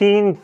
3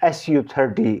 Su-30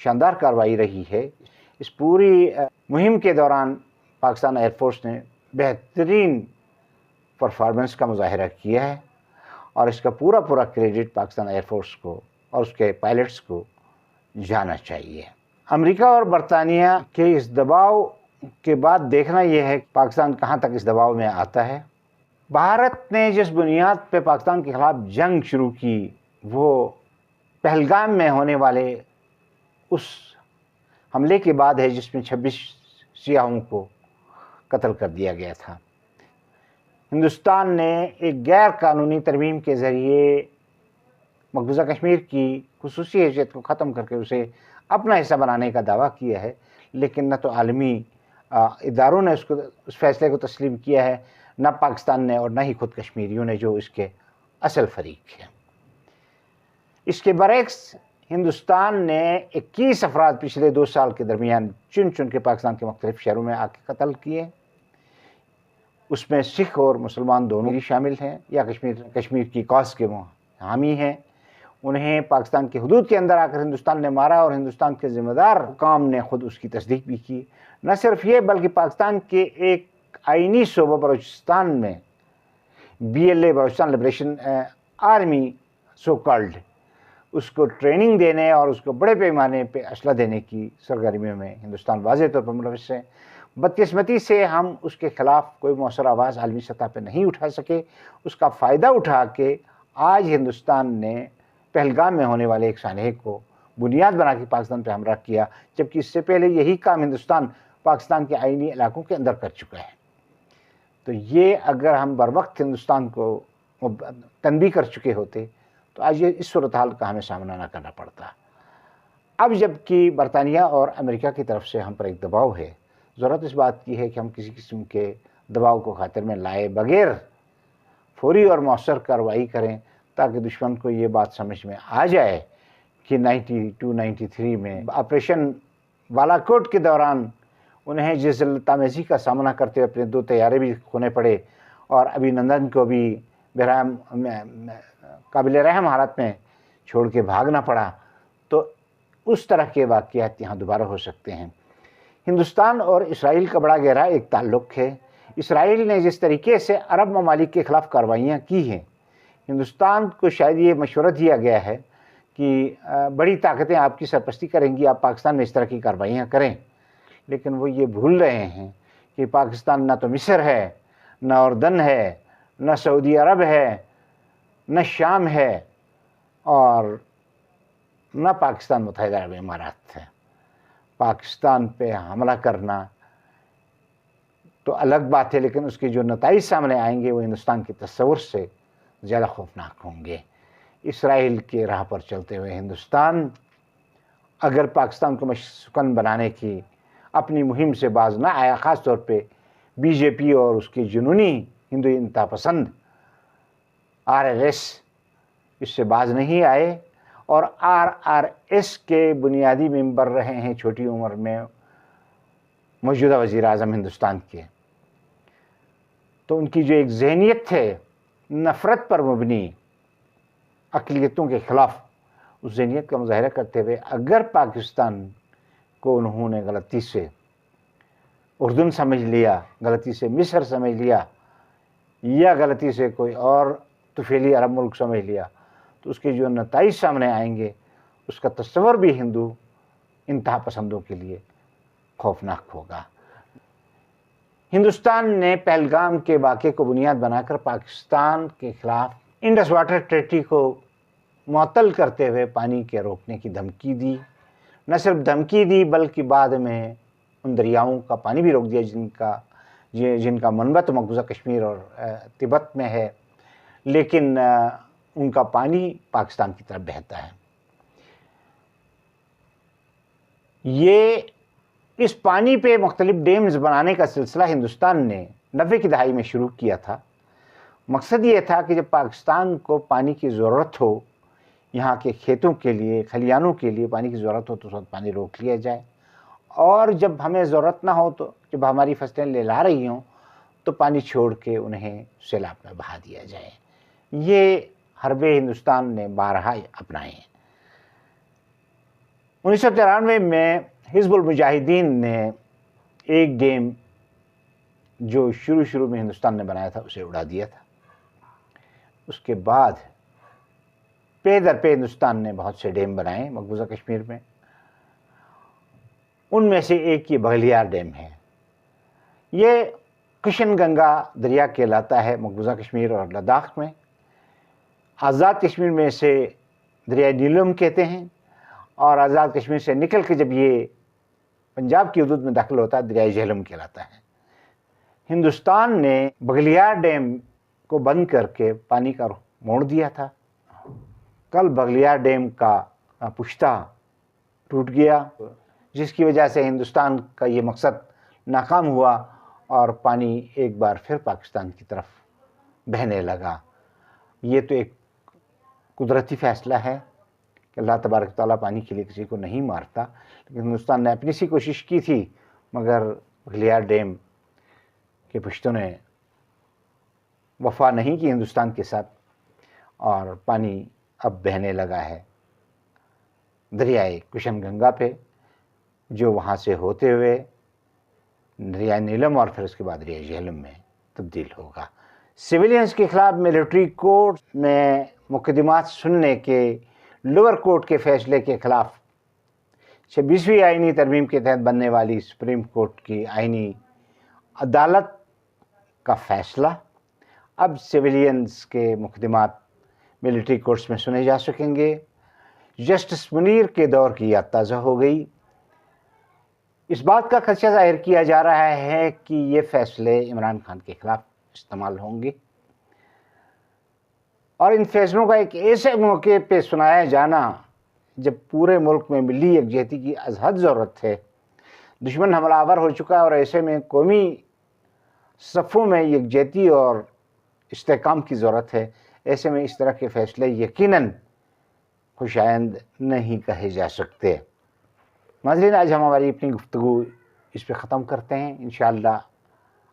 شاندار کارروائی رہی ہے۔ اس پوری مہم کے دوران پاکستان ایئر فورس نے بہترین پرفارمنس کا مظاہرہ کیا ہے اور اس کا پورا کریڈٹ پاکستان ایئر فورس کو اور اس کے پائلٹس کو جانا چاہیے۔ امریکہ اور برطانیہ کے اس دباؤ کے بعد دیکھنا یہ ہے کہ پاکستان کہاں تک اس دباؤ میں آتا ہے۔ بھارت نے جس بنیاد پہ پاکستان کے خلاف جنگ شروع کی وہ پہلگام میں ہونے والے اس حملے کے بعد ہے جس میں 26 سیاحوں کو قتل کر دیا گیا تھا۔ ہندوستان نے ایک غیر قانونی ترمیم کے ذریعے مقبوضہ کشمیر کی خصوصی حیثیت کو ختم کر کے اسے اپنا حصہ بنانے کا دعویٰ کیا ہے، لیکن نہ تو عالمی اداروں نے اس فیصلے کو تسلیم کیا ہے، نہ پاکستان نے اور نہ ہی خود کشمیریوں نے جو اس کے اصل فریق ہیں۔ اس کے برعکس ہندوستان نے 21 افراد پچھلے 2 سال کے درمیان چن کے پاکستان کے مختلف شہروں میں آ کے قتل کیے۔ اس میں سکھ اور مسلمان دونوں ہی شامل ہیں یا کشمیر کی کاز کے حامی ہیں۔ انہیں پاکستان کی حدود کے اندر آ کر ہندوستان نے مارا اور ہندوستان کے ذمہ دار حکام نے خود اس کی تصدیق بھی کی۔ نہ صرف یہ بلکہ پاکستان کے ایک آئینی صوبہ بلوچستان میں BLA Balochistan liberation army so called اس کو ٹریننگ دینے اور اس کو بڑے پیمانے پہ اسلحہ دینے کی سرگرمیوں میں ہندوستان واضح طور پر ملوث ہے۔ بدقسمتی سے ہم اس کے خلاف کوئی مؤثر آواز عالمی سطح پہ نہیں اٹھا سکے۔ اس کا فائدہ اٹھا کے آج ہندوستان نے پہلگام میں ہونے والے ایک سانحے کو بنیاد بنا کے پاکستان پہ حملہ کیا، جبکہ اس سے پہلے یہی کام ہندوستان پاکستان کے آئینی علاقوں کے اندر کر چکا ہے۔ تو یہ اگر ہم بر وقت ہندوستان کو تنبیہ کر چکے ہوتے تو آج یہ اس صورتحال کا ہمیں سامنا نہ کرنا پڑتا۔ اب جب کہ برطانیہ اور امریکہ کی طرف سے ہم پر ایک دباؤ ہے، ضرورت اس بات کی ہے کہ ہم کسی قسم کے دباؤ کو خاطر میں لائے بغیر فوری اور مؤثر کارروائی کریں تاکہ دشمن کو یہ بات سمجھ میں آ جائے کہ 92-93 میں آپریشن بالاکوٹ کے دوران انہیں جس ذلت آمیزی کا سامنا کرتے اپنے 2 طیارے بھی کھونے پڑے اور ابھی نندن کو بھی قابل رحم حالت میں چھوڑ کے بھاگنا پڑا، تو اس طرح کے واقعات یہاں دوبارہ ہو سکتے ہیں۔ ہندوستان اور اسرائیل کا بڑا گہرا ایک تعلق ہے۔ اسرائیل نے جس طریقے سے عرب ممالک کے خلاف کارروائیاں کی ہیں، ہندوستان کو شاید یہ مشورہ دیا گیا ہے کہ بڑی طاقتیں آپ کی سرپرستی کریں گی، آپ پاکستان میں اس طرح کی کارروائیاں کریں، لیکن وہ یہ بھول رہے ہیں کہ پاکستان نہ تو مصر ہے، نہ اردن ہے، نہ سعودی عرب ہے، نہ شام ہے، اور نہ پاکستان متحدہ عرب امارات ہے۔ پاکستان پہ حملہ کرنا تو الگ بات ہے، لیکن اس کے جو نتائج سامنے آئیں گے وہ ہندوستان کے تصور سے زیادہ خوفناک ہوں گے۔ اسرائیل کے راہ پر چلتے ہوئے ہندوستان اگر پاکستان کو مشکن بنانے کی اپنی مہم سے باز نہ آیا، خاص طور پہ BJP اور اس کے جنونی ہندو انتہا پسند RSS اس سے باز نہیں آئے، اور RSS کے بنیادی ممبر رہے ہیں چھوٹی عمر میں موجودہ وزیر اعظم ہندوستان کے، تو ان کی جو ایک ذہنیت ہے نفرت پر مبنی اقلیتوں کے خلاف، اس ذہنیت کا مظاہرہ کرتے ہوئے اگر پاکستان کو انہوں نے غلطی سے اردن سمجھ لیا، غلطی سے مصر سمجھ لیا، یا غلطی سے کوئی اور طفیلی عرب ملک سمجھ لیا، تو اس کے جو نتائج سامنے آئیں گے اس کا تصور بھی ہندو انتہا پسندوں کے لیے خوفناک ہوگا۔ ہندوستان نے پہلگام کے واقعے کو بنیاد بنا کر پاکستان کے خلاف انڈس واٹر ٹریٹی کو معطل کرتے ہوئے پانی کے روکنے کی دھمکی دی۔ نہ صرف دھمکی دی بلکہ بعد میں ان دریاؤں کا پانی بھی روک دیا جن کا منبع تو مقبوضہ کشمیر اور تبت میں ہے، لیکن ان کا پانی پاکستان کی طرف بہتا ہے۔ اس پانی پہ مختلف ڈیمز بنانے کا سلسلہ ہندوستان نے 90 کی دہائی میں شروع کیا تھا۔ مقصد یہ تھا کہ جب پاکستان کو پانی کی ضرورت ہو، یہاں کے کھیتوں کے لیے، کھلیانوں کے لیے پانی کی ضرورت ہو تو اس وقت پانی روک لیا جائے، اور جب ہمیں ضرورت نہ ہو تو جب ہماری فصلیں لہلا رہی ہوں تو پانی چھوڑ کے انہیں سیلاب میں بہا دیا جائے۔ یہ حربے ہندوستان نے بارہا اپنائے ہیں۔ 1993 میں حزب المجاہدین نے ایک ڈیم جو شروع میں ہندوستان نے بنایا تھا اسے اڑا دیا تھا. اس کے بعد پے در پے ہندوستان نے بہت سے ڈیم بنائے مقبوضہ کشمیر میں. ان میں سے ایک یہ بغلیار ڈیم ہے. یہ کشن گنگا دریا کہلاتا ہے مقبوضہ کشمیر اور لداخ میں. آزاد کشمیر میں اسے دریائے نیلم کہتے ہیں، اور آزاد کشمیر سے نکل کے جب یہ پنجاب کی حدود میں داخل ہوتا ہے دریائے جہلم کہلاتا ہے. ہندوستان نے بغلیار ڈیم کو بند کر کے پانی کا رخ موڑ دیا تھا. کل بغلیار ڈیم کا پشتہ ٹوٹ گیا، جس کی وجہ سے ہندوستان کا یہ مقصد ناکام ہوا اور پانی ایک بار پھر پاکستان کی طرف بہنے لگا. یہ تو ایک قدرتی فیصلہ ہے کہ اللہ تبارک تعالیٰ پانی کے لیے کسی کو نہیں مارتا، لیکن ہندوستان نے اپنی سی کوشش کی تھی مگر بغلیار ڈیم کے پشتوں نے وفا نہیں کی ہندوستان کے ساتھ، اور پانی اب بہنے لگا ہے دریائے کشن گنگا پہ، جو وہاں سے ہوتے ہوئے دریائے نیلم اور پھر اس کے بعد دریائے جہلم میں تبدیل ہوگا. سویلینز کے خلاف ملٹری کورٹ میں مقدمات سننے کے لوور کورٹ کے فیصلے کے خلاف 26ویں آئینی ترمیم کے تحت بننے والی سپریم کورٹ کی آئینی عدالت کا فیصلہ. اب سویلینز کے مقدمات ملٹری کورٹس میں سنے جا سکیں گے. جسٹس منیر کے دور کی یاد تازہ ہو گئی. اس بات کا خدشہ ظاہر کیا جا رہا ہے کہ یہ فیصلے عمران خان کے خلاف استعمال ہوں گے، اور ان فیصلوں کا ایک ایسے موقع پہ سنایا جانا جب پورے ملک میں ملی یکجہتی کی از حد ضرورت ہے. دشمن حملہ آور ہو چکا ہے اور ایسے میں قومی صفوں میں یکجہتی اور استحکام کی ضرورت ہے. ایسے میں اس طرح کے فیصلے یقیناً خوشایند نہیں کہے جا سکتے. ناظرین، آج ہم ہماری اپنی گفتگو اس پہ ختم کرتے ہیں. انشاءاللہ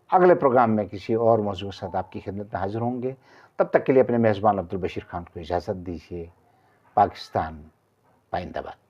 اگلے پروگرام میں کسی اور موضوع کے ساتھ آپ کی خدمت میں حاضر ہوں گے. تب تک کے لیے اپنے میزبان عبدالبشیر خان کو اجازت دیجیے. پاکستان پائندہ باد.